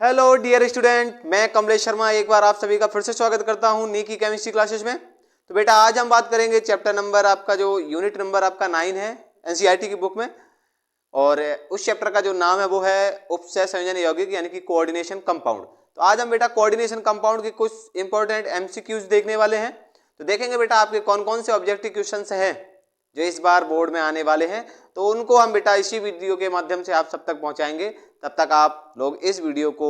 Hello dear student, मैं कमलेश शर्मा एक बार आप सभी का फिर से स्वागत करता हूं नी की केमिस्ट्री क्लासेस में। तो बेटा आज हम बात करेंगे चैप्टर नंबर आपका जो यूनिट नंबर आपका 9 है एनसीईआरटी की बुक में। और उस चैप्टर का जो नाम है वो है उपसय संयोजन यौगिक यानी कि कोऑर्डिनेशन कंपाउंड। तो आज हम बेटा कोऑर्डिनेशन कंपाउंड के कुछ इंपॉर्टेंट एमसीक्यूज देखने वाले हैं। तो देखेंगे बेटा आपके कौन कौन से ऑब्जेक्टिव क्वेश्चन हैं जो इस बार बोर्ड में आने वाले हैं। तो उनको हम बेटा इसी वीडियो के माध्यम से आप सब तक पहुंचाएंगे। तब तक आप लोग इस वीडियो को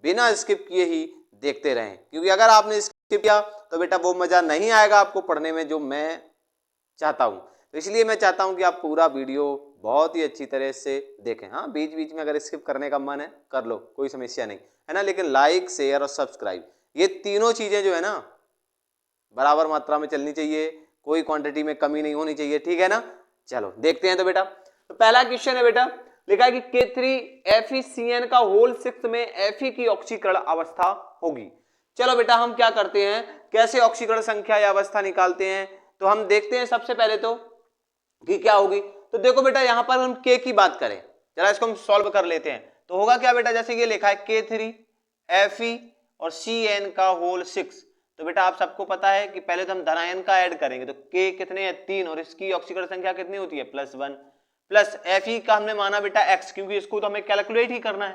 बिना स्किप किए ही देखते रहें, क्योंकि अगर आपने स्किप किया तो बेटा वो मजा नहीं आएगा आपको पढ़ने में जो मैं चाहता हूं। तो इसलिए मैं चाहता हूं कि आप पूरा वीडियो बहुत ही अच्छी तरह से देखें। हाँ, बीच बीच में अगर स्किप करने का मन है कर लो, कोई समस्या नहीं है ना। लेकिन लाइक, शेयर और सब्सक्राइब ये तीनों चीजें जो है ना बराबर मात्रा में चलनी चाहिए, कोई क्वांटिटी में कमी नहीं होनी चाहिए, ठीक है ना। चलो देखते हैं। तो बेटा तो पहला क्वेश्चन है बेटा, लिखा है कि K3FeCN का होल 6 में Fe की ऑक्सीकरण अवस्था होगी। चलो बेटा हम क्या करते हैं, कैसे ऑक्सीकरण संख्या या अवस्था निकालते हैं। तो हम देखते हैं सबसे पहले तो कि क्या होगी। तो देखो बेटा यहां पर हम K की बात करें, जरा इसको हम सॉल्व कर लेते हैं। तो होगा क्या बेटा, जैसे ये लिखा है K3Fe और Cn का होल 6। तो बेटा आप सबको पता है कि पहले तो हम धनायन का ऐड करेंगे। तो K कितने हैं 3 और इसकी ऑक्सीकरण संख्या कितनी होती है +1 प्लस Fe का हमने माना बेटा x, क्योंकि इसको तो हमें कैलकुलेट ही करना है,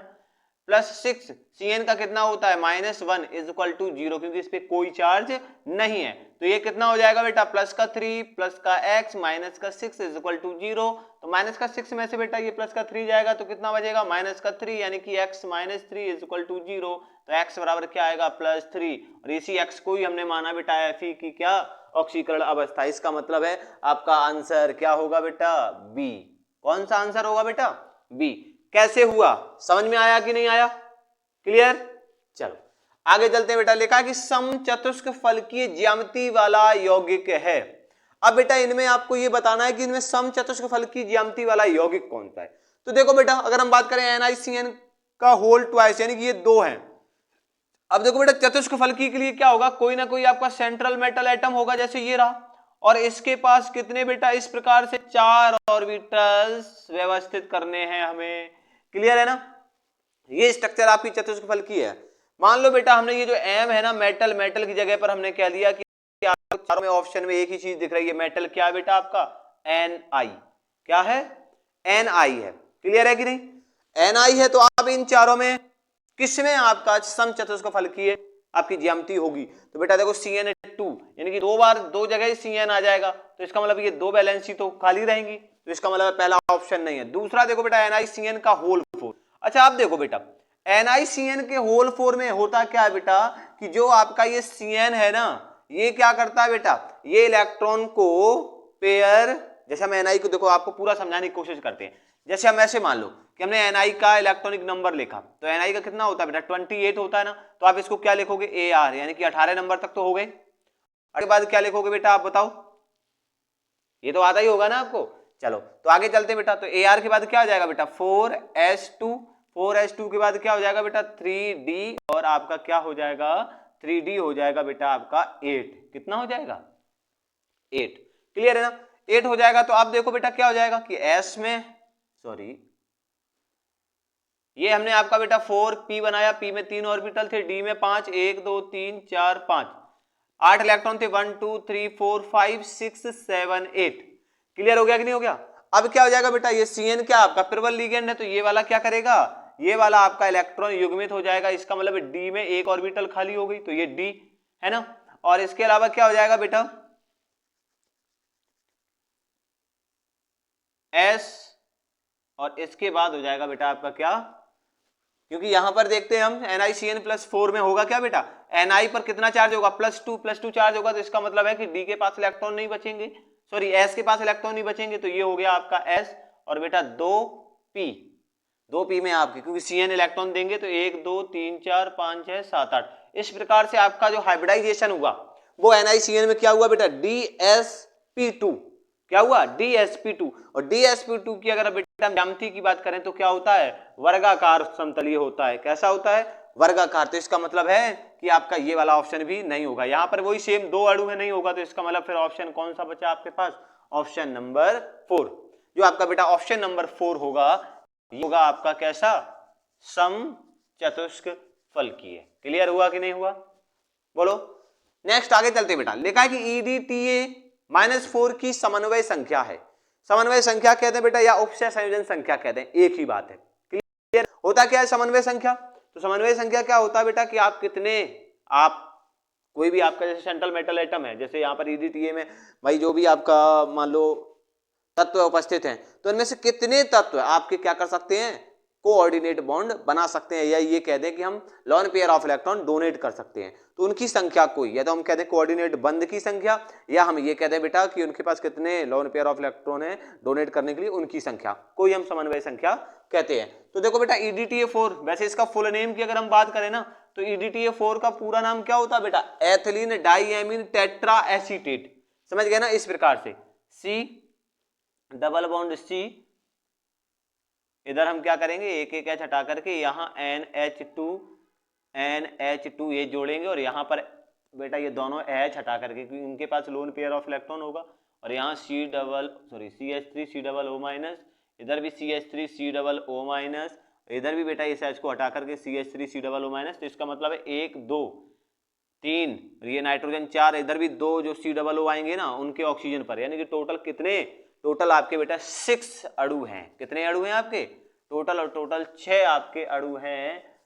प्लस 6 Cn का कितना होता है -1 इज इक्वल टू 0, क्योंकि इस पे कोई चार्ज नहीं है। तो ये कितना हो जाएगा बेटा प्लस का 3 प्लस का x माइनस का 6 इज इक्वल टू 0। तो माइनस का 6 में से बेटा ये प्लस का 3 जाएगा तो कितना बचेगा माइनस का 3, यानी कि x minus 3 is equal to 0। तो x बराबर क्या आएगा +3, और इसी x को ही हमने माना बेटा Fe की क्या ऑक्सीकरण अवस्था। इसका मतलब है आपका आंसर क्या होगा बेटा बी। कौन सा आंसर होगा बेटा बी। कैसे हुआ समझ में आया कि नहीं आया, क्लियर। चलो आगे चलते हैं बेटा, लिखा है कि समचतुष्क फलकीय ज्यामिति वाला यौगिक है। अब बेटा इनमें आपको ये बताना है कि इनमें समचतुष्क फलकीय ज्यामिति वाला यौगिक कौन सा है। तो देखो बेटा अगर हम बात करें NiCN का होल ट्वाइस यानी कि ये 2 है। अब देखो बेटा चतुष्क फलकी के लिए क्या होगा, कोई ना कोई आपका सेंट्रल मेटल एटम होगा, जैसे ये रहा, और इसके पास कितने बेटा इस प्रकार से 4 ऑर्बिटल्स व्यवस्थित करने हैं हमें, क्लियर है ना। ये स्ट्रक्चर आपकी चतुष्क फलकी है। मान लो बेटा हमने ये जो एम है ना मेटल, मेटल की जगह पर हमने क्या लिया कि चारों में ऑप्शन में एक ही चीज दिख रही है, मेटल क्या है बेटा आपका Ni। क्या है Ni है, क्लियर है कि नहीं। Ni है तो आप इन चारों में किसमें आपका समचतुष्क फलकीय आपकी ज्यामिति होगी। तो बेटा देखो Cn2 यानी कि 2 बार 2 जगह Cn आ जाएगा, तो इसका मतलब ये 2 वैलेंसी तो खाली रहेंगी, तो इसका मतलब पहला ऑप्शन नहीं है। दूसरा देखो बेटा NiCN का होल 4। अच्छा आप देखो बेटा NiCN के होल 4 में होता क्या है बेटा कि जो आपका ये Cn है ना, ये क्या करता है बेटा, ये इलेक्ट्रॉन को पेयर, जैसे हम Ni को देखो आपको पूरा समझाने की कोशिश करते हैं। जैसे हम ऐसे मान लो कि हमने Ni का इलेक्ट्रॉनिक नंबर लिखा, तो Ni का कितना होता है बेटा 28 होता है ना। तो आप इसको क्या लिखोगे AR, यानी कि 18 नंबर तक तो हो गए। उसके बाद क्या लिखोगे बेटा आप बताओ, ये तो आता ही होगा ना आपको। चलो तो आगे चलते बेटा, तो AR के बाद क्या हो जाएगा बेटा 4s2, 4s2 के बाद क्या हो जाएगा बेटा 3d, और आपका क्या हो जाएगा 3d हो जाएगा बेटा आपका 8। कितना हो जाएगा 8, क्लियर है ना। 8 हो जाएगा तो आप देखो बेटा क्या हो जाएगा कि S में, सॉरी ये हमने आपका बेटा 4p बनाया, p में 3 ऑर्बिटल थे, d में 5, 1 2 3 4 5, 8 इलेक्ट्रॉन थे, 1 2 3 4 5 6 7 8, क्लियर हो गया कि नहीं हो गया। अब क्या हो जाएगा बेटा, ये Cn क्या आपका प्रबल लिगेंड है, तो ये वाला क्या करेगा, ये वाला आपका इलेक्ट्रॉन युग्मित हो जाएगा। इसका मतलब d में एक ऑर्बिटल खाली हो गई, तो ये d है ना। और इसके अलावा क्या हो जाएगा बेटा S, और इसके बाद हो जाएगा बेटा आपका क्या, क्योंकि यहां पर देखते हैं हम NiCN +4 में होगा क्या बेटा, Ni पर कितना चार्ज होगा +2 चार्ज होगा, तो इसका मतलब है कि D के पास इलेक्ट्रॉन नहीं बचेंगे, सॉरी S के पास इलेक्ट्रॉन नहीं बचेंगे, तो ये हो गया आपका S। और बेटा 2p में आपके, क्योंकि Cn इलेक्ट्रॉन देंगे तो 1 2 3 4 5 6 7 8, इस प्रकार से आपका जो हाइब्रिडाइजेशन हुआ वो NiCN में क्या हुआ बेटा DsP2, क्या हुआ DsP2। और DsP2 की अगर बेटा ज्यामिति की बात करें तो क्या होता है वर्गाकार समतलीय होता है। कैसा होता है वर्गाकार। तो इसका मतलब है कि आपका ये वाला ऑप्शन भी नहीं होगा, यहां पर वही सेम 2 अणु है नहीं होगा, तो इसका मतलब फिर ऑप्शन कौन सा बचा आपके पास, ऑप्शन नंबर 4। जो आपका बेटा ऑप्शन नंबर 4 होगा, ये होगा आपका कैसा सम चतुष्क फल की है। क्लियर हुआ कि नहीं हुआ, बोलो। नेक्स्ट आगे चलते बेटा, लिखा है कि EDTA -4 की समन्वय संख्या है। समन्वय संख्या कहते हैं बेटा या उपसय संयोजन संख्या कहते हैं, एक ही बात है। क्लियर, होता क्या है समन्वय संख्या? तो समन्वय संख्या क्या होता है बेटा कि आप कितने, आप कोई भी आपका जैसे सेंट्रल मेटल एटम है, जैसे यहाँ पर EDTA में भाई जो भी आपका मान लो तत्व उपस्थित हैं, तो इनमें से कितने तत्व आपके क्या कर सकते हैं, कोऑर्डिनेट बॉन्ड बना सकते हैं, या ये कह दें कि हम lone pair of electron donate कर सकते हैं। तो उनकी संख्या कोई, या तो हम कहते हैं कोऑर्डिनेट बंद की संख्या, या हम ये कहते हैं बेटा कि उनके पास कितने लॉन पेयर ऑफ इलेक्ट्रॉन है डोनेट करने के लिए, उनकी संख्या कोई हम समन्वय संख्या कहते हैं। तो देखो बेटा EDTA4, वैसे इसका फुल नेम की अगर हम बात करें ना, तो EDTA4 का पूरा नाम क्या होता है बेटा, एथिलीन डाइएमीन टेट्रा एसीटेट। समझ गए ना, इस प्रकार से C डबल बॉन्ड C, इधर हम क्या करेंगे एक एक H हटा करके यहाँ NH2 ये जोड़ेंगे, और यहाँ पर बेटा ये दोनों H हटा करके, क्योंकि इनके पास लोन पेयर ऑफ इलेक्ट्रॉन होगा, और यहाँ CH3 इधर भी CH3 इधर भी बेटा इस H को हटा करके CH3 तो इसका मतलब है 1 2 3, ये नाइट्रोजन 4, इधर भी 2 जो C आएंगे ना उनके ऑक्सीजन पर, यानी कि टोटल कितने, टोटल आपके बेटा 6 अणु हैं। कितने अणु हैं आपके टोटल, और टोटल 6 आपके अणु हैं,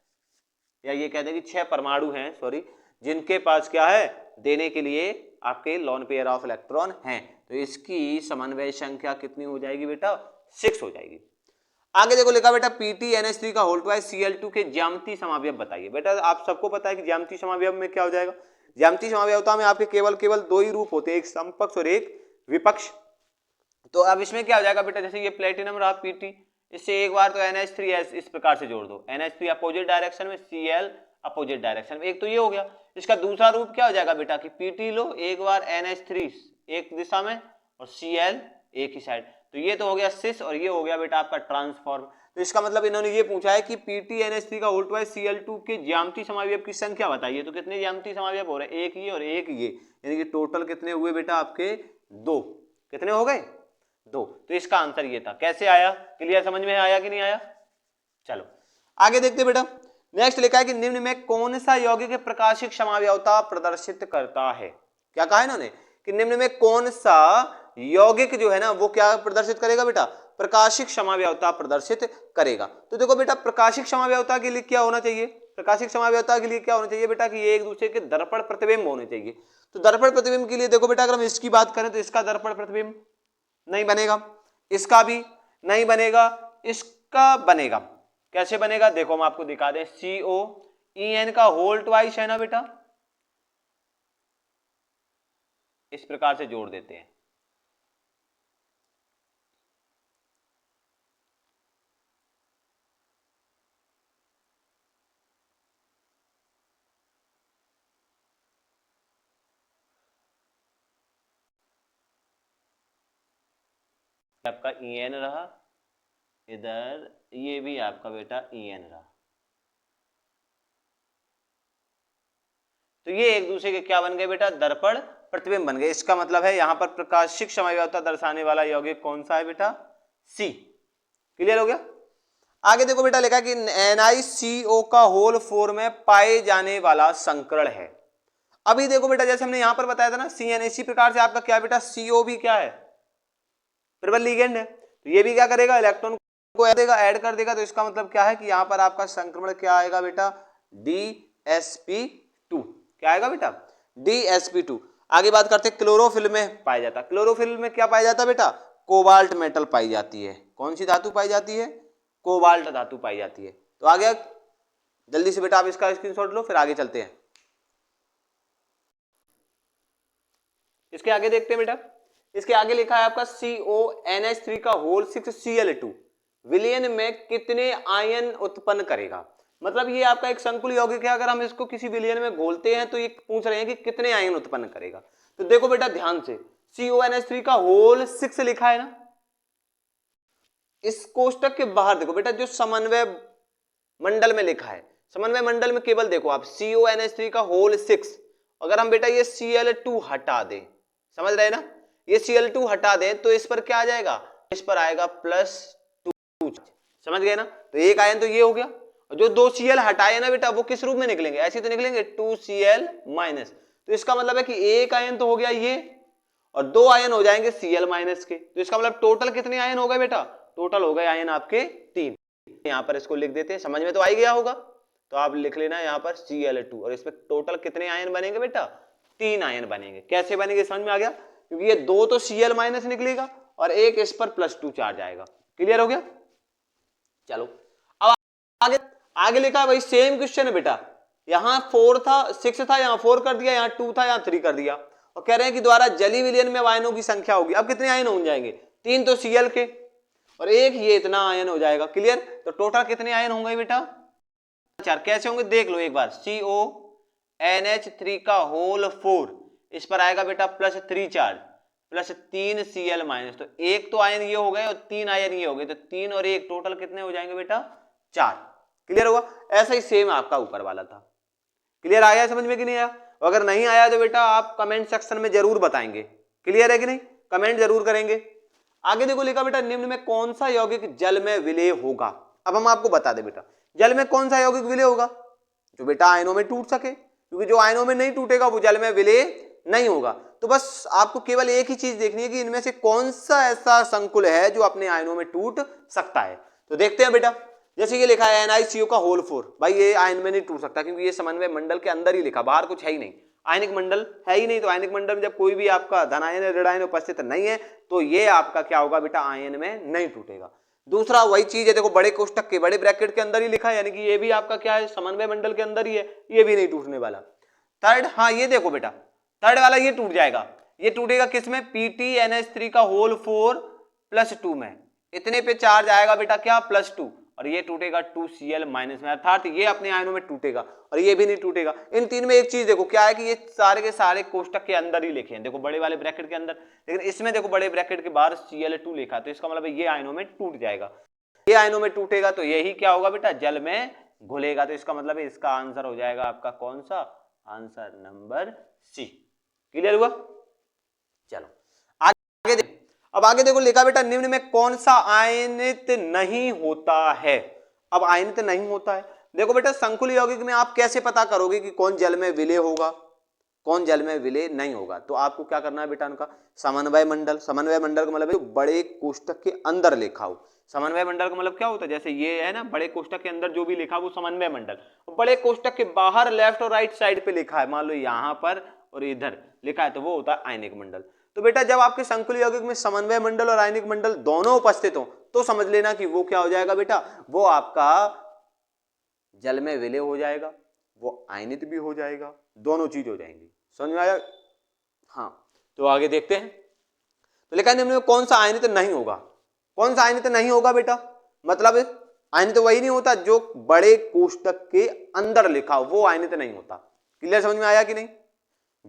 या ये कहते हैं कि 6 परमाणु हैं, सॉरी, जिनके पास क्या है देने के लिए आपके लॉन पेयर ऑफ इलेक्ट्रॉन हैं। तो इसकी समन्वय संख्या कितनी हो जाएगी बेटा, 6 हो जाएगी। आगे देखो लिखा बेटा PTNH3 का होल ट्वाइस Cl2 के ज्यामितीय समावयव बताइए। बेटा आप सबको पता है कि ज्यामितीय समावयव में क्या हो जाएगा, ज्यामितीय समावयवता में आपके केवल 2 ही रूप होते हैं, एक समपक्ष और एक विपक्ष। तो अब इसमें क्या हो जाएगा बेटा, जैसे ये प्लेटिनम रहा PT, इससे एक बार तो NH3 इस प्रकार से जोड़ दो, NH3 अपोजिट डायरेक्शन में, Cl अपोजिट डायरेक्शन में, एक तो ये हो गया। इसका दूसरा रूप क्या हो जाएगा बेटा कि PT लो, एक बार NH3 एक दिशा में और Cl एक ही साइड, तो ये तो हो गया सिस, और ये हो गया बेटा आपका ट्रांसफॉर्म। तो इसका मतलब इन्होंने ये पूछा है कि PTNH3 का होल ट्वाइस Cl2 के ज्यामितीय समावयव की संख्या बताइए। तो कितने ज्यामितीय समावयव हो रहे हैं, एक ये और एक ये, यानी कि टोटल कितने हुए बेटा आपके 2। कितने हो गए 2। तो इसका आंसर ये था। कैसे आया, क्लियर, समझ में आया कि नहीं आया? चलो आगे देखते बेटा। नेक्स्ट लिखा है कि निम्न में कौन सा यौगिक प्रकाशिक समावयवता प्रदर्शित करता है। क्या कहा है इन्होंने कि निम्न में कौन सा यौगिक जो है ना वो क्या प्रदर्शित करेगा बेटा, प्रकाशिक समावयवता प्रदर्शित करेगा। तो देखो बेटा प्रकाशिक समावयवता के लिए क्या होना चाहिए, प्रकाशिक समावयवता के लिए क्या होना चाहिए बेटा कि ये एक दूसरे के दर्पण प्रतिबिंब होने चाहिए। तो दर्पण प्रतिबिंब के लिए देखो बेटा अगर हम इसकी बात करें तो इसका दर्पण प्रतिबिंब नहीं बनेगा, इसका भी नहीं बनेगा, इसका बनेगा। कैसे बनेगा देखो हम आपको दिखा दें, COEN का होल ट्वाइस है ना बेटा, इस प्रकार से जोड़ देते हैं। आपका EN रहा, इधर ये भी आपका बेटा EN रहा, तो ये एक दूसरे के क्या बन गए बेटा, दर्पण प्रतिबिंब बन गए। इसका मतलब है यहां पर प्रकाशिक समावयवता दर्शाने वाला यौगिक कौन सा है बेटा, C। क्लियर हो गया। आगे देखो बेटा लिखा कि NiCO का होल 4 में पाए जाने वाला संकरण है। अभी देखो बेटा जैसे हमने यहां पर बताया था ना CN, इसी प्रकार से आपका क्या बेटा CO भी क्या है, प्रबल लिगेंड है। तो ये भी क्या करेगा, इलेक्ट्रॉन को ऐड कर देगा। तो इसका मतलब क्या है कि यहां पर आपका संक्रमण क्या आएगा बेटा, DsP2। क्या आएगा बेटा, DsP2। आगे बात करते हैं क्लोरोफिल में पाया जाता। क्लोरोफिल में क्या पाया जाता है बेटा, कोबाल्ट मेटल पाई जाती है। कौन सी धातु पाई जाती है, कोबाल्ट धातु पाई जाती है। तो आ गया, जल्दी से बेटा आप इसका स्क्रीनशॉट लो, फिर आगे चलते हैं। इसके आगे देखते हैं बेटा, इसके आगे लिखा है आपका CONH3 का होल 6Cl2 विलयन में कितने आयन उत्पन्न करेगा। मतलब ये आपका एक संकुल यौगिक है, अगर हम इसको किसी विलयन में घोलते हैं तो ये पूछ रहे हैं कि कितने आयन उत्पन्न करेगा। तो देखो बेटा ध्यान से, CONH3 का होल 6 लिखा है ना, इस कोष्टक के बाहर देखो बेटा जो समन्वय मंडल में लिखा है, समन्वय मंडल में केवल देखो आप CONH3 का होल 6, अगर हम बेटा ये Cl2 हटा दें, समझ रहे ना, ये Cl2 हटा दें तो इस पर क्या आ जाएगा, इस पर आएगा +2। समझ गए ना, तो एक आयन तो ये हो गया। और जो 2 Cl हटाए ना बेटा वो किस रूप में निकलेंगे, ऐसे तो निकलेंगे 2Cl माइनस। तो इसका मतलब है कि एक आयन तो हो गया ये और 2 आयन हो जाएंगे Cl माइनस के। तो इसका मतलब टोटल कितने आयन हो गए बेटा, टोटल हो गए आयन आपके 3। यहां पर इसको लिख देते हैं, समझ में तो आ ही गया होगा। तो आप लिख लेना यहां पर Cl2 और इसमें टोटल कितने आयन बनेंगे बेटा, 3 आयन बनेंगे। कैसे बनेंगे समझ में आ गया, क्योंकि ये 2 तो Cl माइनस निकलेगा और एक इस पर +2 चार्ज आएगा। क्लियर हो गया। चलो अब आगे आगे लिखा है भाई सेम क्वेश्चन है बेटा, यहां 4 था 6 था, यहां 4 कर दिया, यहां 2 था, यहां 3 कर दिया और कह रहे हैं कि द्वारा जली विलयन में आयनों की संख्या होगी। अब कितने आयन हो जाएंगे, 3 तो Cl के और एक ये इतना आयन हो जाएगा। क्लियर। तो टोटल कितने आयन होंगे बेटा, 4। कैसे होंगे देख लो एक बार, CONH3 का होल 4, इस पर आएगा बेटा +3 चार्ज प्लस 3 Cl माइनस। तो एक तो आयन ये हो गए और 3 आयन ये हो गए, तो 3 और 1 टोटल कितने हो जाएंगे बेटा, 4। क्लियर होगा। ऐसा ही सेम आपका ऊपर वाला था। क्लियर आया समझ में कि नहीं आया, अगर नहीं आया तो बेटा आप कमेंट सेक्शन में जरूर बताएंगे। क्लियर है कि नहीं, कमेंट जरूर करेंगे। आगे देखो लिखा बेटा निम्न में कौन सा यौगिक जल में विलय होगा। अब हम आपको बता दें बेटा जल में कौन सा यौगिक विलय होगा, जो बेटा आयनों में टूट सके, क्योंकि जो आयनों में नहीं टूटेगा वो जल में विलय नहीं होगा। तो बस आपको केवल एक ही चीज देखनी है कि इनमें से कौन सा ऐसा संकुल है जो अपने आयनों में टूट सकता है। तो देखते हैं बेटा, जैसे ये लिखा है NiCO का होल 4, भाई ये आयन में नहीं टूट सकता क्योंकि ये समन्वय मंडल के अंदर ही लिखा, बाहर कुछ है ही नहीं, आयनिक मंडल है ही नहीं। तो आयनिक मंडल में जब कोई भी आपका धनायन या ऋण आयन उपस्थित नहीं है तो ये आपका क्या होगा बेटा, आयन में नहीं टूटेगा। दूसरा वही चीज है, देखो बड़े कोष्टक के बड़े ब्रैकेट के अंदर ही लिखा है, यानी कि ये भी आपका क्या है, समन्वय मंडल के अंदर ही है, ये भी नहीं टूटने वाला। थर्ड, हाँ ये देखो बेटा थर्ड वाला ये टूट जाएगा, ये टूटेगा किसमें, PTNH3 का होल 4 +2 में, इतने पे चार्ज आएगा बेटा क्या, +2, और ये टूटेगा 2Cl माइनस में, अर्थात ये अपने आयनों में टूटेगा और ये भी नहीं टूटेगा। इन तीन में एक चीज देखो क्या है कि ये सारे के सारे कोष्टक के अंदर ही लिखे हैं, देखो बड़े वाले ब्रैकेट के अंदर, लेकिन इसमें देखो बड़े ब्रैकेट के बाहर Cl2 लिखा है, तो इसका मतलब ये आयनों में टूट जाएगा। ये आयनों में टूटेगा तो यही क्या होगा बेटा, जल में घुलेगा। तो इसका मतलब है इसका आंसर हो जाएगा आपका कौन सा, आंसर नंबर सी। क्लियर हुआ। चलो आगे देखो, अब आगे देखो लिखा बेटा निम्न में कौन सा आयनित नहीं होता है। अब आयनित नहीं होता है, देखो बेटा संकुल यौगिक में आप कैसे पता करोगे कि कौन जल में विलय होगा कौन जल में विलय नहीं होगा। तो आपको क्या करना है बेटा, उनका समन्वय मंडल, समन्वय मंडल का मतलब है बड़े कोष्टक के अंदर लिखा हो। समन्वय मंडल का मतलब क्या होता है, जैसे ये है ना बड़े कोष्टक के अंदर जो भी लिखा वो समन्वय मंडल, बड़े कोष्टक के बाहर लेफ्ट और राइट साइड पे लिखा है, मान लो यहां पर और इधर लिखा है, तो वो होता है आयनिक मंडल। तो बेटा जब आपके संकुल यौगिक में समन्वय मंडल और आयनिक मंडल दोनों उपस्थित हो तो समझ लेना कि वो क्या हो जाएगा बेटा, वो आपका जल में विलय हो जाएगा, वो आयनित भी हो जाएगा, दोनों चीज हो जाएंगी। समझ में आया। हाँ तो आगे देखते हैं, तो लिखा है निम्न में कौन सा आयनित नहीं होगा। कौन सा आयनित नहीं होगा बेटा, मतलब आयनित वही नहीं होता जो बड़े कोष्टक के अंदर लिखा हो, वो आयनित नहीं होता। क्लियर समझ में आया कि नहीं,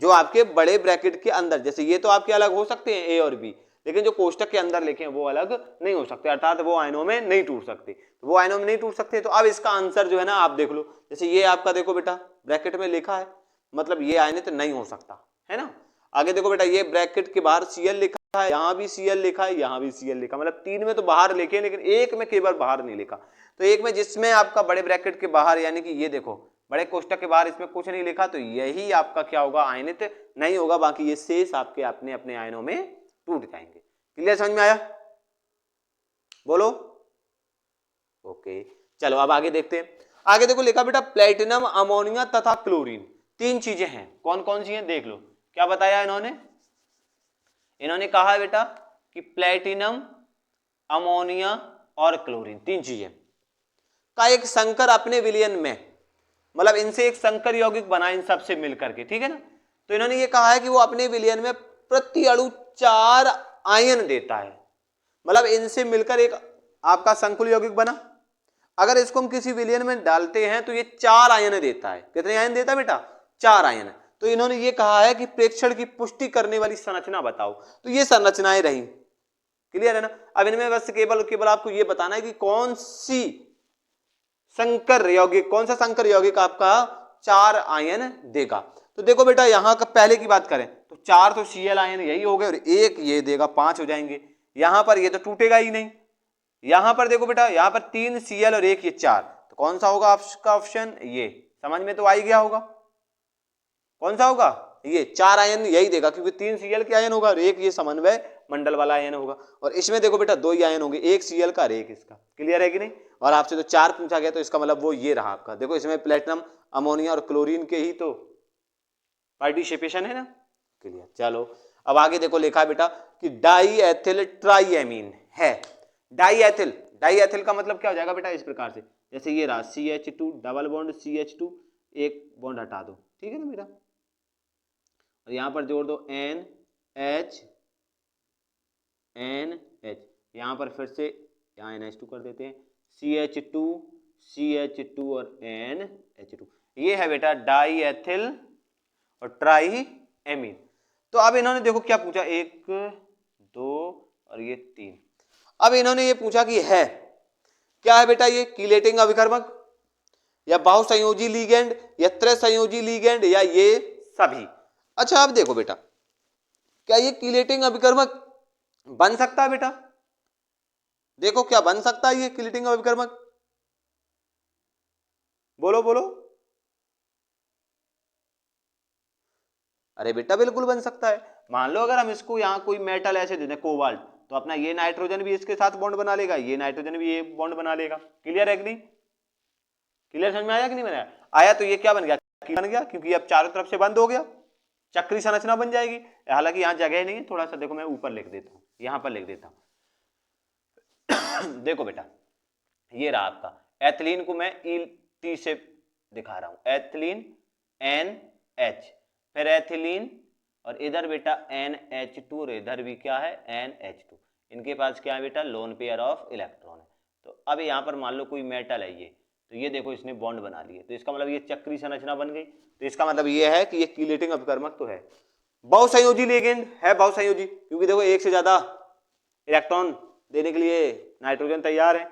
जो आपके बड़े ब्रैकेट के अंदर, जैसे ये तो आपके अलग हो सकते हैं ए और बी, लेकिन जो कोष्टक के अंदर लिखे हैं वो अलग नहीं हो सकते, अर्थात वो आयनों में नहीं टूट सकते। तो वो आयनों में नहीं टूट सकते, तो अब इसका आंसर जो है ना आप देख लो, जैसे ये आपका देखो बेटा ब्रैकेट में लिखा है, मतलब ये आयनित नहीं हो सकता है ना। आगे देखो बेटा ये ब्रैकेट के बाहर Cl लिखा है, यहाँ भी Cl लिखा है, यहाँ भी Cl लिखा, मतलब तीन में तो बाहर लिखे हैं लेकिन एक में केवल बाहर नहीं लिखा। तो एक में जिसमें आपका बड़े ब्रैकेट के बाहर, यानी कि ये देखो बड़े कोष्टक के बाहर इसमें कुछ नहीं लिखा, तो यही आपका क्या होगा, आयनित नहीं होगा, बाकी ये शेष आपके अपने अपने आयनों में टूट जाएंगे। क्लियर समझ में आया, बोलो ओके। चलो अब आगे देखते हैं, आगे देखो लिखा बेटा प्लेटिनम, अमोनिया तथा क्लोरीन, तीन चीजें हैं। कौन कौन सी हैं देख लो, क्या बताया इन्होंने, इन्होंने कहा बेटा कि प्लेटिनम, अमोनिया और क्लोरीन तीन चीजें का एक संकर अपने विलयन में, मतलब इनसे एक संकर यौगिक बना इन सबसे मिलकर के, ठीक है ना। तो इन्होंने ये कहा है कि वो अपने विलयन में प्रति अणु 4 आयन देता है, मतलब इनसे मिलकर एक आपका संकुल यौगिक बना। अगर इसको हम किसी विलयन में डालते हैं तो ये 4 आयन देता है। कितने आयन देता है बेटा, 4 आयन। तो इन्होंने ये कहा है कि प्रेक्षण की पुष्टि करने वाली संरचना बताओ, तो ये संरचनाएं रही। क्लियर है ना। अब इनमें बस केवल आपको ये बताना है कि कौन सी संकर यौगिक, कौन सा संकर यौगिक आपका 4 आयन देगा। तो देखो बेटा यहां का पहले की बात करें तो 4 तो Cl आयन यही हो गए और एक ये देगा, 5 हो जाएंगे। यहां पर ये तो टूटेगा ही नहीं। यहां पर देखो बेटा, यहां पर 3 Cl और एक ये 4, तो कौन सा होगा आपका ऑप्शन? ये। समझ में तो आ ही गया होगा कौन सा होगा? ये 4 आयन यही देगा, क्योंकि 3 Cl के आयन होगा और एक ये समन्वय मंडल वाला आयन होगा। और इसमें देखो बेटा 2 ही आयन होंगे, एक Cl का और एक इसका। क्लियर है कि नहीं? और आपसे तो 4 पूछा गया, तो इसका मतलब वो ये रहा आपका। देखो इसमें प्लेटिनम, अमोनिया और क्लोरीन के ही तो पार्टिसिपेशन है ना। क्लियर। चलो अब आगे देखो लिखा बेटा कि डाई एथिल ट्राईएमीन है। डाई एथिल, डाई एथिल का मतलब क्या हो जाएगा बेटा? इस प्रकार से, जैसे ये रहा CH2 डबल बॉन्ड CH2, एक बॉन्ड हटा दो, ठीक है ना बेटा, और यहां पर जोड़ दो NH, यहां पर फिर से यहाँ NH2 कर देते हैं, CH2 और NH2। ये है बेटा डाई एथिल और ट्राईएमीन। तो अब इन्होंने देखो क्या पूछा, 1 2 और ये 3। अब इन्होंने ये पूछा कि है क्या है बेटा? ये कीलेटिंग अभिकर्मक या बहुसंयोजी लीगेंड या त्रिसंयोजी लीगेंड या ये सभी। अच्छा अब देखो बेटा, क्या ये कीलेटिंग अभिकर्मक बन सकता है बेटा? देखो क्या बन सकता है ये कीलेटिंग अभिकर्मक? बोलो बोलो। अरे बेटा बिल्कुल बन सकता है। मान लो अगर हम इसको यहाँ कोई मेटल ऐसे दे दें, कोबाल्ट, तो अपना ये नाइट्रोजन भी इसके साथ बॉन्ड बना लेगा, ये नाइट्रोजन भी ये बॉन्ड बना लेगा। क्लियर है कि नहीं? क्लियर समझ में आया कि नहीं बनाया? आया। तो ये क्या बन गया? बन गया, क्योंकि अब चारों तरफ से बंद हो गया, चक्री संरचना बन जाएगी। हालांकि यहाँ जगह नहीं है, थोड़ा सा देखो मैं ऊपर लिख देता हूँ, यहां पर लिख देता हूँ। देखो बेटा ये रहा आपका एथिलीन को मैं ET से दिखा रहा हूं, एथिलीन NH, फिर एथिलीन और इधर बेटा NH2 और इधर भी क्या है NH2। इनके पास क्या है बेटा? लोन पेयर ऑफ इलेक्ट्रॉन है। तो अब यहाँ पर मान लो कोई मेटल है ये, तो ये देखो इसने बॉन्ड बना लिए, तो इसका मतलब ये चक्री संरचना बन गई। तो इसका मतलब ये है कि ये कीलेटिंग अभिकर्मक तो है। बहुसंयोजी लिगेंड है, बहुसंयोजी, क्योंकि देखो एक से ज्यादा इलेक्ट्रॉन देने के लिए नाइट्रोजन तैयार है।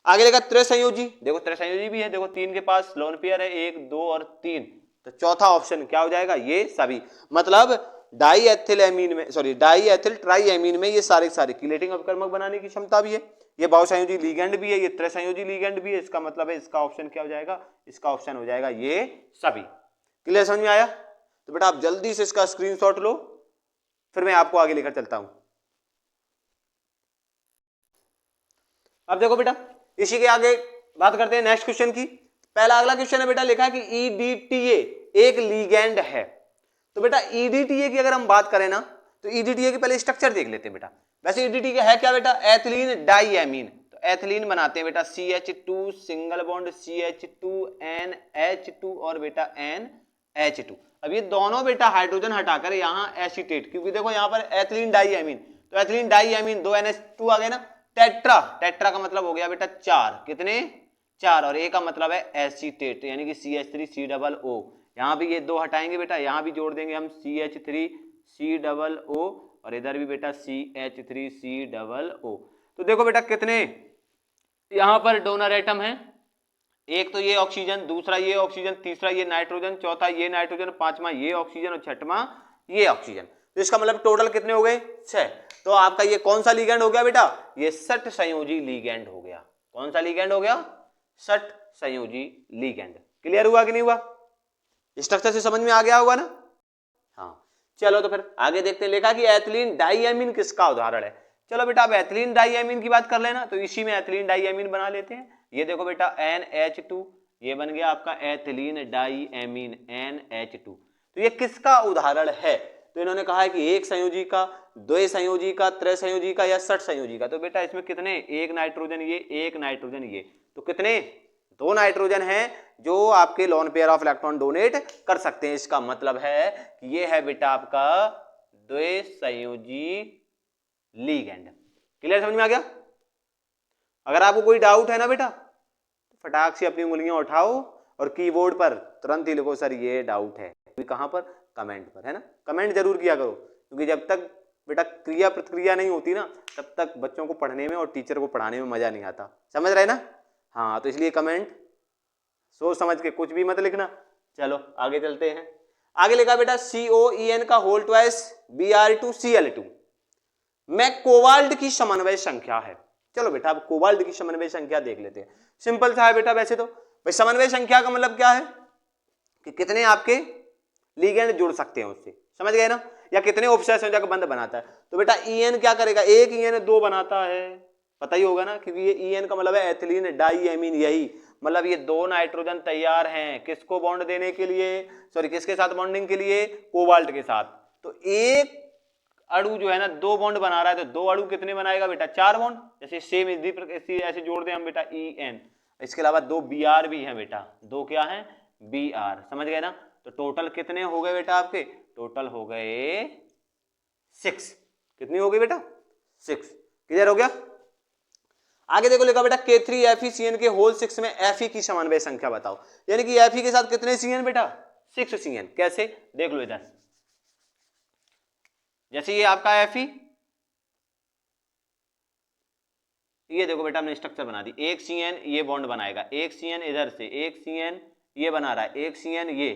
आगे देखा त्रिसंयोजी, देखो त्रिसंयोजी भी है, देखो 3 के पास लोन पेयर है, 1 2 और 3। तो चौथा ऑप्शन क्या हो जाएगा? ये सभी। मतलब डाई एथिल एमीन में, सॉरी डाई एथिल ट्राईएमीन में ये सारे सारे कीलेटिंग अभिकर्मक बनाने की क्षमता भी है। ये बहुसंयोजी लिगेंड भी है, ये त्रिसंयोजी लिगेंड भी है। इसका मतलब है इसका ऑप्शन क्या हो जाएगा? इसका ऑप्शन हो जाएगा ये सभी। क्लियर समझ में आया? तो बेटा आप जल्दी से इसका स्क्रीनशॉट लो, फिर मैं आपको आगे लेकर चलता हूं। अब देखो बेटा इसी के आगे बात करते हैं नेक्स्ट क्वेश्चन की। पहला अगला क्वेश्चन है बेटा, लिखा है कि EDTA एक लीगेंड है। तो बेटा EDTA की अगर हम बात करें ना, तो EDTA की पहले स्ट्रक्चर देख लेते हैं बेटा। वैसे EDTA है क्या बेटा? एथिलीन डाईएमीन। तो एथिलीन बनाते हैं बेटा CH2 single bond CH2 NH2 और बेटा NH2। अब ये दोनों बेटा हाइड्रोजन हटाकर यहाँ एसीटेट, क्योंकि देखो यहाँ पर एथिलीन डाईएमीन, तो एथिलीन डाईएमीन 2 NH2 आ गए ना। टेट्रा, टेट्रा का मतलब हो गया बेटा 4, कितने? 4, और ए का मतलब है एसीटेट, यानी कि CH3COO। यहां भी ये 2 हटाएंगे बेटा, यहां भी जोड़ देंगे हम CH3COO और इधर भी बेटा CH3COO। तो देखो बेटा कितने यहां पर डोनर एटम है, एक तो ये ऑक्सीजन, दूसरा ये ऑक्सीजन, तीसरा ये नाइट्रोजन, चौथा ये नाइट्रोजन, पांचवा ये ऑक्सीजन और छठवां ये ऑक्सीजन। तो इसका मतलब टोटल कितने हो गए? 6। तो आपका ये कौन सा लीगेंड हो गया बेटा? ये 60 संयोजी लीगेंड हो गया। कौन सा लीगेंड हो गया? 60 संयोजी लीगेंड। क्लियर हुआ कि नहीं हुआ? स्ट्रक्चर से समझ में आ गया होगा ना? हाँ चलो तो फिर आगे देखते हैं। लिखा कि एथिलीन डाईएमीन किसका उदाहरण है। चलो बेटा अब एथिलीन डाईएमीन की बात कर लेना, तो इसी में एथिलीन डाईएमीन बना लेते हैं। ये देखो बेटा NH2, ये बन गया आपका एथिलीन डाईएमीन NH2। तो ये किसका उदाहरण है? तो इन्होंने कहा है कि एक संयोजी का, द्वय संयोजी का, त्रिसंयोजी का या 60 संयोजी का। तो बेटा इसमें कितने? एक नाइट्रोजन ये, एक नाइट्रोजन ये, तो कितने? 2 नाइट्रोजन हैं जो आपके lone pair of electron donate कर सकते हैं। इसका मतलब है कि ये है बेटा आपका द्वय संयोजी लीगेंड। क्लियर समझ में आ गया? अगर आपको कोई डाउट है ना बेटा, तो फटाक से अपनी उंगलियां उठाओ और कीबोर्ड पर तुरंत ही लिखो सर ये डाउट है। कहां पर? कमेंट पर, है ना? कमेंट जरूर किया करो, क्योंकि जब तक बेटा क्रिया प्रतिक्रिया नहीं होती ना, तब तक बच्चों को पढ़ने में और टीचर को पढ़ाने में मजा नहीं आता। समझ रहे ना? हाँ तो इसलिए कमेंट सोच समझ के, कुछ भी मत लिखना। चलो आगे चलते हैं। आगे लिखा बेटा COEN का होल ट्वाइस Br2Cl2 में कोबाल्ट की समन्वय संख्या है। चलो बेटा अब कोबाल्ट की समन्वय संख्या देख लेते हैं। सिंपल सा है बेटा वैसे तो। भाई समन्वय संख्या का मतलब क्या है कि कितने आपके लिगेंड जुड़ सकते हैं उससे, समझ गए ना, या कितने उपसंयोजक का बंध बनाता है। तो बेटा EN क्या करेगा, एक EN 2 बनाता है, पता ही होगा ना, क्योंकि ये EN का मतलब है एथिलीन डाईएमीन, यही मतलब ये 2 नाइट्रोजन तैयार हैं किसको बॉन्ड देने के लिए, सॉरी किसके साथ बॉन्डिंग के लिए, कोबाल्ट के साथ। तो एक अणु जो है ना 2 बॉन्ड बना रहा है, तो 2 अणु कितने बनाएगा बेटा, 4 बॉन्ड। जैसे सेम इसी ऐसे जोड़ दें हम बेटा EN, इसके अलावा 2 Br भी हैं बेटा, 2 क्या हैं Br, समझ गए ना। तो टोटल कितने हो गए बेटा आपके, टोटल हो गए 6। कितनी हो गई बेटा, 6। क्लियर हो गया। आगे देखो लिखा बेटा K3FeCN के होल 6 में Fe की समन्वय संख्या बताओ, यानी कि Fe के साथ कितने CN बेटा, 6 CN। कैसे देख लो इधर, जैसे ये आपका Fe, ये देखो बेटा हमने स्ट्रक्चर बना दी, एक CN ये बॉन्ड बनाएगा, एक CN इधर से, एक CN ये बना रहा है, एक CN ये,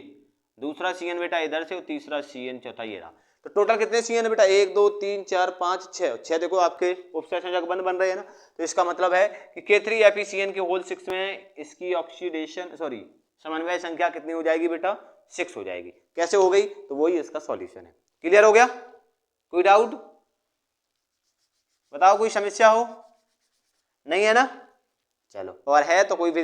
दूसरा CN बेटा इधर से, और तीसरा CN, चौथा ये रहा। तो टोटल कितने CN बेटा, 1 2 3 4 5 6 देखो आपके उपसंयोजक बंध बन रहे हैं ना। तो इसका मतलब है कि K3FeCN के होल 6 में इसकी ऑक्सीडेशन सॉरी समन्वय संख्या कितनी हो जाएगी बेटा, 6 हो जाएगी। कैसे हो गई, तो वही इसका सॉल्यूशन है। क्लियर हो गया, कोई डाउट बताओ, कोई समस्या हो, नहीं है ना, चलो, और है तो कोई भी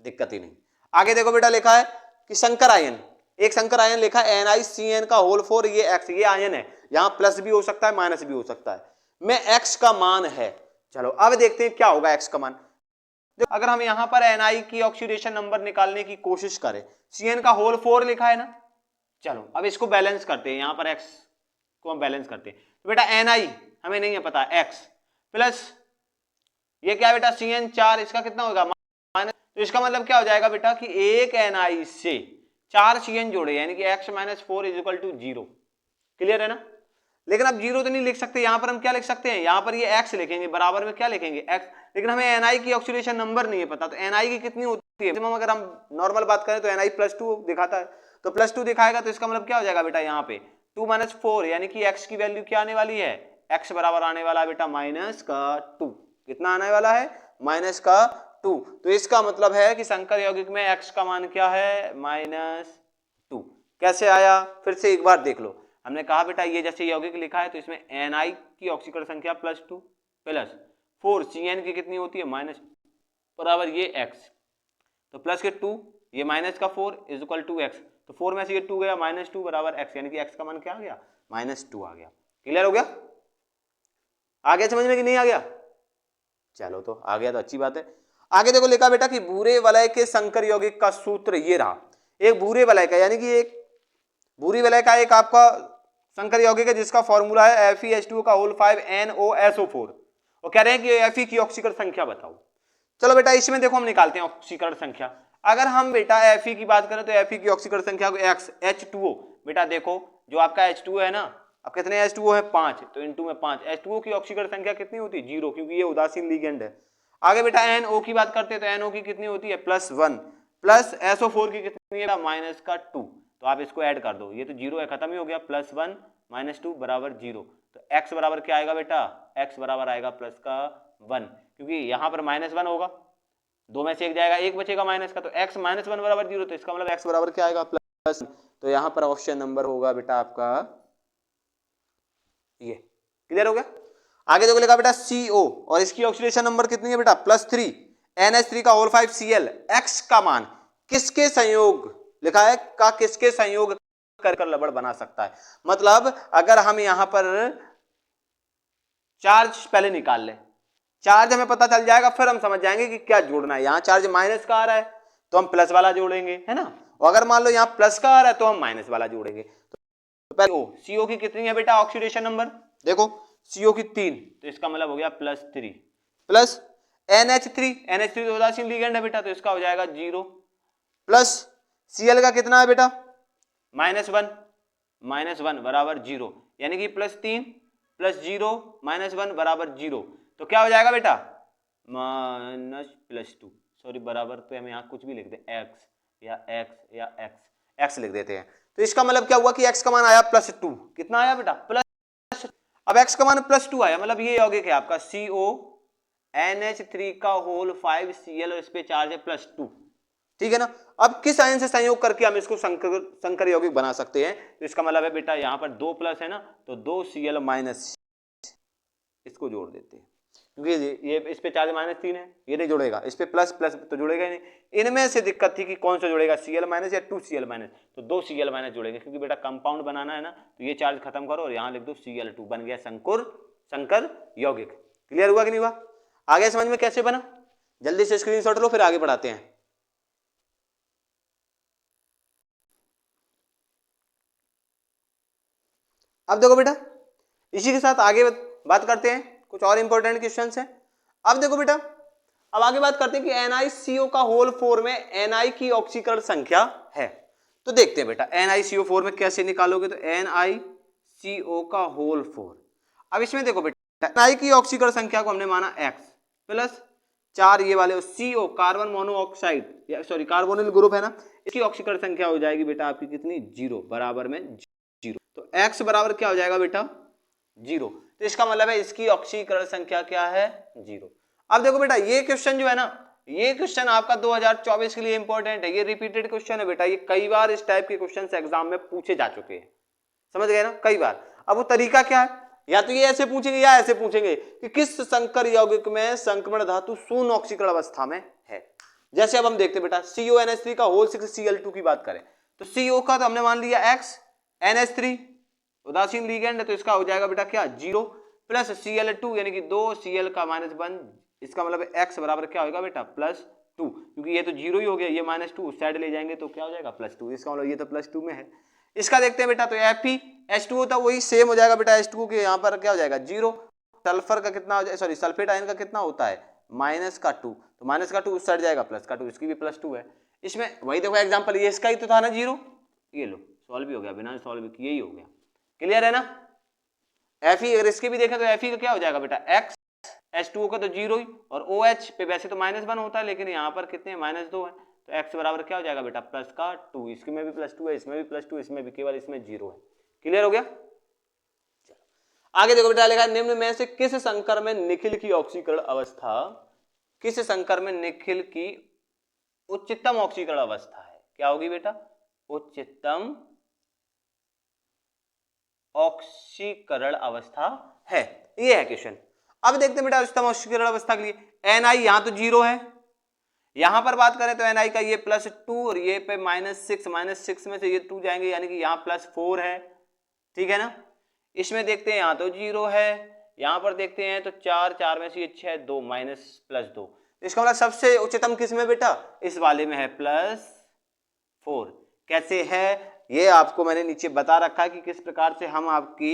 दिक्कत ही नहीं। आगे देखो बेटा लिखा है कि संकर आयन, एक संकर आयन लिखा है NiCN का होल 4, ये X, ये आयन है, यहां प्लस भी हो सकता है माइनस भी हो सकता है, में X का मान है। चलो अब देखते हैं क्या होगा X का मान। अगर हम यहां पर Ni की ऑक्सीडेशन नंबर निकालने की कोशिश करें, CN का होल 4 लिखा है ना, चलो अब इसको बैलेंस करते हैं, यहां पर X को हम बैलेंस करते हैं। तो बेटा Ni हमें नहीं है पता, X प्लस ये क्या बेटा CN 4, इसका कितना होगा माइनस, तो इसका मतलब क्या हो जाएगा बेटा कि एक Ni से 4 CN जोड़े, यानी कि X - 4 = 0। क्लियर है ना। लेकिन अब 0 तो नहीं लिख सकते, यहां पर हम क्या लिख सकते हैं, यहां पर ये X लिखेंगे, बराबर में क्या लिखेंगे X, लेकिन हमें Ni की ऑक्सीडेशन नंबर नहीं है पता, तो Ni की कितनी होती है, अगर हम नॉर्मल बात करें तो Ni +2 दिखाता है, तो +2 दिखाएगा, तो इसका मतलब क्या हो जाएगा बेटा, यहाँ पे 2 - 4, यानी कि X की वैल्यू क्या आने वाली है, X बराबर आने वाला है बेटा -2। कितना आने वाला है, -2। तो इसका मतलब है कि संकर यौगिक में X का मान क्या है, -2। कैसे आया, फिर से एक बार देख लो। हमने कहा बेटा ये जैसे यौगिक लिखा है, तो इसमें Ni की ऑक्सीकरण संख्या +2 प्लस 4 CN की कितनी होती है माइनस, बराबर ये X, तो प्लस के 2, ये -4 = X, तो 4 में से ये 2 गया, -2 बराबर X, यानी कि X का मान क्या आ गया, -2 आ गया। क्लियर हो गया, आ गया समझ में कि नहीं आ गया, चलो तो आ गया तो अच्छी बात है। आगे देखो लिखा बेटा कि भूरे वलय के संकर यौगिक का सूत्र ये रहा, एक भूरे वलय का, यानी कि एक भूरी वलय का एक आपका संकर यौगिक है जिसका फॉर्मूला है FeH2O का होल 5 NOSO4, और कह रहे हैं कि Fe की ऑक्सीकरण संख्या बताओ। चलो बेटा इसमें देखो हम निकालते हैं ऑक्सीकरण संख्या। अगर हम बेटा Fe की बात करें तो Fe की ऑक्सीकरण संख्या को X H2O, बेटा देखो जो आपका H2O है ना, अब कितने H2O है 5, तो इनटू में 5, H2O की ऑक्सीकरण संख्या कितनी होती है 0, क्योंकि ये उदासीन लिगेंड है। आगे बेटा NO की बात करते हैं तो NO की कितनी होती है +1, प्लस SO4 की कितनी है -2, तो आप इसको ऐड कर दो, ये तो 0 है, खत्म ही हो गया, +1 - 2 बराबर 0। तो X बराबर क्या आएगा बेटा, X बराबर आएगा +1, क्योंकि यहाँ पर -1 होगा, 2 में से एक जाएगा, एक बचेगा माइनस का, तो X -1 बराबर 0, तो इसका मतलब X बराबर क्या आएगा प्लस, तो यहाँ पर ऑप्शन नंबर होगा बेटा आपका ये। क्लियर हो गया। आगे देखो लिखा बेटा CO, और इसकी ऑक्सीडेशन नंबर कितनी है बेटा +3, NH3 का होल 5 Cl, X का मान किसके संयोग लिखा है का किसके संयोग कर लबड़ बना सकता है। मतलब अगर हम यहां पर चार्ज पहले निकाल लें, चार्ज हमें पता चल जाएगा, फिर हम समझ जाएंगे कि क्या जोड़ना है। यहां चार्ज माइनस का आ रहा है तो हम प्लस वाला जोड़ेंगे, है ना, और अगर मान लो यहां प्लस का आ रहा है तो हम माइनस वाला जोड़ेंगे। तो पहले CO की कितनी है बेटा ऑक्सीडेशन नंबर, देखो CO की 3, तो इसका मतलब हो गया +3, प्लस NH3 तो उदासीन लिगेंड है बेटा, तो इसका हो जाएगा 0, प्लस Cl का कितना है बेटा -1 बराबर 0, यानी कि +3 + 0 -1 बराबर 0, तो क्या हो जाएगा बेटा -+2, सॉरी बराबर पे हम यहाँ कुछ भी लिख दें x लिख देते हैं। तो इसका मतलब क्या हुआ कि x का मान आया +2, कितना आया बेटा प्लस, अब x का मान +2 आया, मतलब ये यौगिक है आपका CO NH3 का होल 5Cl और इस पे चार्ज है +2, ठीक है ना। अब किस आयन से संयोग करके हम इसको संकर यौगिक बना सकते हैं, तो इसका मतलब है बेटा यहाँ पर 2 प्लस है ना, तो 2Cl- इसको जोड़ देते हैं, क्योंकि ये इस पे चार्ज -3 है, ये नहीं जुड़ेगा, इस पे प्लस प्लस तो जुड़ेगा ही नहीं। इनमें से दिक्कत थी कि कौन सा जुड़ेगा, Cl- या 2Cl-, तो 2Cl- जुड़ेगा, क्योंकि बेटा कंपाउंड बनाना है ना, तो ये चार्ज खत्म करो और यहाँ लिख दो Cl2, बन गया संकर यौगिक। क्लियर हुआ कि नहीं हुआ? आगे समझ में कैसे बना? जल्दी से स्क्रीनशॉट लो, फिर आगे बढ़ाते हैं। अब देखो बेटा, इसी के साथ आगे बात करते हैं, कुछ और इंपॉर्टेंट क्वेश्चंस हैं। अब देखो बेटा, अब आगे बात करते हैं कि NiCO का होल 4 में Na की ऑक्सीकरण संख्या है। तो देखते हैं बेटा NiCO4 में कैसे निकालोगे, तो NiCO का होल 4। अब इसमें देखो बेटा Na की ऑक्सीकरण संख्या को हमने माना X प्लस 4 ये वाले CO carbon monoxide sorry carbonyl group है ना, इसकी ऑक्सीकरण संख्या हो जाएगी बेटा आपकी कितनी, 0 बराबर में 0। तो X बराबर क्या हो जाएगा बेटा 0, तो इसका मतलब है इसकी ऑक्सीकरण संख्या क्या है 0। अब देखो बेटा ये क्वेश्चन जो है ना, ये क्वेश्चन आपका 2024 के लिए इंपॉर्टेंट है, ये रिपीटेड क्वेश्चन है बेटा, ये कई बार इस टाइप के क्वेश्चन एग्जाम में पूछे जा चुके हैं, समझ गए ना, कई बार। अब वो तरीका क्या है, या तो ये ऐसे पूछेंगे या ऐसे पूछेंगे कि किस संकर यौगिक में संक्रमण धातु शून्य ऑक्सीकरण अवस्था में है। जैसे अब हम देखते बेटा CONH3 का होल 6Cl2 की बात करें, तो CO का तो हमने मान लिया X, NH3 उदासीन लिगेंड है, तो इसका हो जाएगा बेटा क्या 0 प्लस Cl2 यानी कि 2Cl का -1, इसका मतलब X बराबर क्या होगा बेटा +2, क्योंकि ये तो 0 ही हो गया, ये -2 उस साइड ले जाएंगे तो क्या हो जाएगा +2, इसका मतलब ये तो +2 में है। इसका देखते हैं बेटा, तो FeH2O था वही सेम हो जाएगा बेटा H2O के, यहाँ पर क्या हो जाएगा 0, सल्फर का कितना हो जाएगा, सॉरी सल्फेट आयन का कितना होता है -2, तो -2 उस साइड जाएगा, +2 इसकी भी +2 है। इसमें वही देखो एग्जाम्पल, ये इसका ही तो था ना 0, ये लो सॉल्व भी हो गया, बिना सॉल्व किए ही हो गया। क्लियर है ना। Fe अगर इसके भी देखें तो Fe का क्या हो जाएगा बेटा X, H2O का तो 0 ही, और OH पे वैसे तो -1 होता है, लेकिन यहाँ पर कितने -2 है, तो X बराबर क्या हो जाएगा बेटा +2, इसमें भी +2 है, इसमें भी +2, इसमें भी केवल इसमें 0 है। क्लियर हो गया। आगे देखो बेटा लिखा है निम्न में से किस संकर में निखिल की ऑक्सीकरण अवस्था, किस संकर में निखिल की उच्चतम ऑक्सीकरण अवस्था है, क्या होगी बेटा उच्चतम ऑक्सीकरण अवस्था है, ये है क्वेश्चन। अब देखते हैं बेटा उच्चतम ऑक्सीकरण अवस्था के लिए Ni यहां तो 0 है, यहां पर बात करें तो Ni का ये +2 और ये पे -6 में से ये 2 जाएंगे, यानी कि यहाँ +4 है, ठीक है ना। इसमें देखते हैं यहाँ तो 0 है, यहां पर देखते हैं तो 4 में से ये 6 2 +2, इसका मतलब सबसे उच्चतम किस में बेटा इस वाले में है +4। कैसे है ये आपको मैंने नीचे बता रखा है कि किस प्रकार से हम आपकी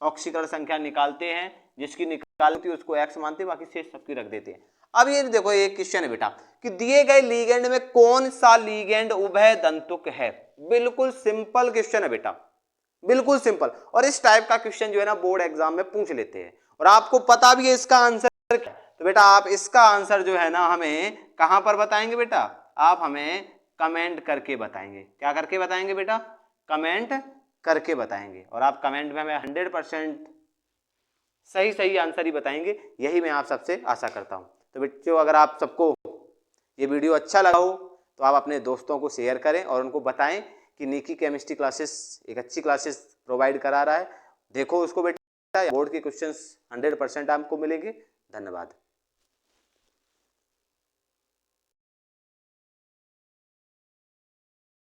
ऑक्सीकरण संख्या निकालते हैं, जिसकी निकालती है उसको X मानते हैं, बाकी शेष सबकी रख देते हैं। अब ये देखो एक क्वेश्चन है बेटा कि दिए गए लीगेंड में कौन सा लीगेंड उभय दंतुक है, बिल्कुल सिंपल क्वेश्चन है बेटा, बिल्कुल सिंपल। और इस टाइप का क्वेश्चन जो है ना बोर्ड एग्जाम में पूछ लेते हैं, और आपको पता भी है इसका आंसर क्या, तो बेटा आप इसका आंसर जो है ना हमें कहां पर बताएंगे बेटा, आप हमें कमेंट करके बताएंगे। क्या करके बताएंगे बेटा, कमेंट करके बताएंगे, और आप कमेंट में हमें 100% सही आंसर ही बताएंगे, यही मैं आप सबसे आशा करता हूं। तो बच्चों अगर आप सबको ये वीडियो अच्छा लगा हो तो आप अपने दोस्तों को शेयर करें और उनको बताएं कि निकी केमिस्ट्री क्लासेस एक अच्छी क्लासेस प्रोवाइड करा रहा है, देखो उसको बेटा, बोर्ड के क्वेश्चंस 100% आपको मिलेंगे। धन्यवाद।